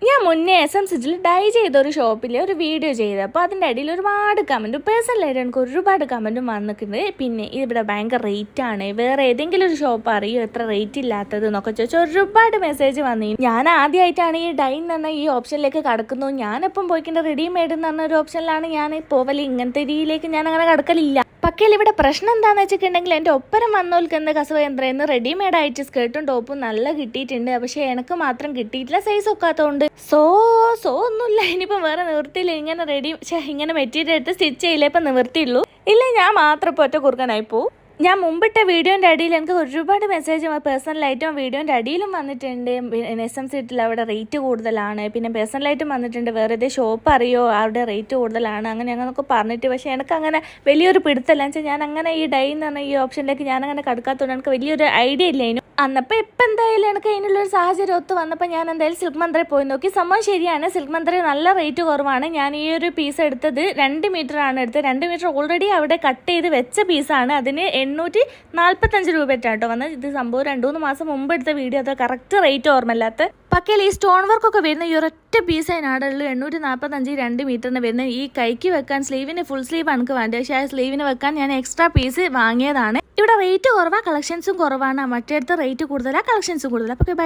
ഞാൻ മുന്നേ എസ്.എം.സിറ്റിയിൽ ഡൈ ചെയ്തൊരു ഷോപ്പിൽ ഒരു വീഡിയോ ചെയ്ത് അപ്പോൾ അതിൻ്റെ ഇടയിൽ ഒരുപാട് കമൻറ്റും പേഴ്സണലായിട്ട് എനിക്ക് ഒരുപാട് കമൻറ്റും വന്നിട്ടുണ്ട്. പിന്നെ ഇവിടെ ഭയങ്കര റേറ്റാണ്, വേറെ ഏതെങ്കിലും ഒരു ഷോപ്പ് അറിയോ എത്ര റേറ്റ് ഇല്ലാത്തത് എന്നൊക്കെ ചോദിച്ചാൽ ഒരുപാട് മെസ്സേജ് വന്നു. ഞാൻ ആദ്യമായിട്ടാണ് ഈ ഡൈ എന്ന് പറഞ്ഞ ഈ ഓപ്ഷനിലേക്ക് കടക്കുന്നു. ഞാനിപ്പം പോയിക്കിൻ്റെ റെഡിമെയ്ഡ് എന്ന് പറഞ്ഞ ഒരു ഓപ്ഷനിലാണ് ഞാൻ പോവൽ. ഇങ്ങനത്തെ രീതിയിലേക്ക് ഞാൻ അങ്ങനെ കടക്കലില്ല. പക്ഷേ ഇവിടെ പ്രശ്നം എന്താണെന്ന് വെച്ചിട്ടുണ്ടെങ്കിൽ എൻ്റെ ഒപ്പരം വന്നോൽക്ക് എന്താ കസവേന്ദ്രന്ന് റെഡിമെയ്ഡ് ആയിട്ട് സ്കേർട്ടും ടോപ്പും നല്ല കിട്ടിയിട്ടുണ്ട്. പക്ഷേ എനിക്ക് മാത്രം കിട്ടിയിട്ടില്ല, സൈസ് ഒക്കാത്തതുകൊണ്ട്. സോ ഒന്നുമില്ല, ഇനിയിപ്പോൾ വേറെ നിവൃത്തിയില്ല. ഇങ്ങനെ മെറ്റീരിയൽ എടുത്ത് സ്റ്റിച്ച് ചെയ്യില്ല, ഇപ്പം നിവൃത്തിയുള്ളൂ. ഇല്ല, ഞാൻ മാത്രം ഇപ്പോൾ ഒറ്റ കുറുക്കനായിപ്പോ. ഞാൻ മുമ്പിട്ട വീഡിയോൻ്റെ അടിയിൽ എനിക്ക് ഒരുപാട് മെസ്സേജ് പേഴ്സണലായിട്ടും വീഡിയോൻ്റെ അടിയിലും വന്നിട്ടുണ്ട്. എസ്.എം.സിറ്റിയിൽ അവിടെ റേറ്റ് കൂടുതലാണ്. പിന്നെ പേഴ്സണലായിട്ടും വന്നിട്ടുണ്ട്, വേറെ ഏതേ ഷോപ്പ് അറിയോ അവിടെ റേറ്റ് കൂടുതലാണ് അങ്ങനെയൊക്കെ പറഞ്ഞിട്ട്. പക്ഷേ എനിക്കങ്ങനെ വലിയൊരു പിടുത്തല്ല എന്ന് വെച്ചാൽ ഞാൻ അങ്ങനെ ഈ ഡൈ എന്ന് പറഞ്ഞ ഈ ഓപ്ഷനിലേക്ക് ഞാനങ്ങനെ കടക്കാത്തതുകൊണ്ട് എനിക്ക് വലിയൊരു ഐഡിയ ഇല്ലേനു. അന്നപ്പോൾ ഇപ്പം എന്തായാലും എനിക്ക് അതിനുള്ളൊരു സാഹചര്യം ഒത്ത് വന്നപ്പോൾ ഞാൻ എന്തായാലും സിൽക്ക് മന്ത്രയിൽ പോയി നോക്കി. സംഭവം ശരിയാണ്, സിൽക്ക് മന്ത്രയിൽ നല്ല റേറ്റ് കുറവാണ്. ഞാൻ ഈ ഒരു പീസ് എടുത്തത് 2 മീറ്ററാണ് എടുത്തത്. 2 മീറ്റർ ഓൾറെഡി അവിടെ കട്ട് ചെയ്ത് വെച്ച പീസാണ്. അതിന് 845 രൂപയായിട്ടോ വന്നത്. ഇത് സംഭവം 2-3 മാസം മുമ്പ് എടുത്ത വീഡിയോ, അത് കറക്റ്റ് റേറ്റ് ഓർമ്മയില്ലാത്ത. പക്ഷേ ഈ സ്റ്റോൺ വർക്കൊക്കെ വരുന്ന ഈ ഒരൊറ്റ പീസ് അതിനാടുള്ളൂ 845 2 മീറ്ററിന് വരുന്നത്. ഈ കൈക്ക് വെക്കാൻ സ്ലീവിന് ഫുൾ സ്ലീവ് എനിക്ക് വേണ്ടത്, പക്ഷേ ആ സ്ലീവിന് വെക്കാൻ ഞാൻ എക്സ്ട്രാ പീസ് വാങ്ങിയതാണ്. ഇവിടെ റേറ്റ് കുറവാണ്, കളക്ഷൻസും കുറവാണ്. മറ്റേടത്ത് റേറ്റ് കൂടുതലാണ്, കളക്ഷൻസും കൂടുതലാണ്. അപ്പോൾ ബൈ.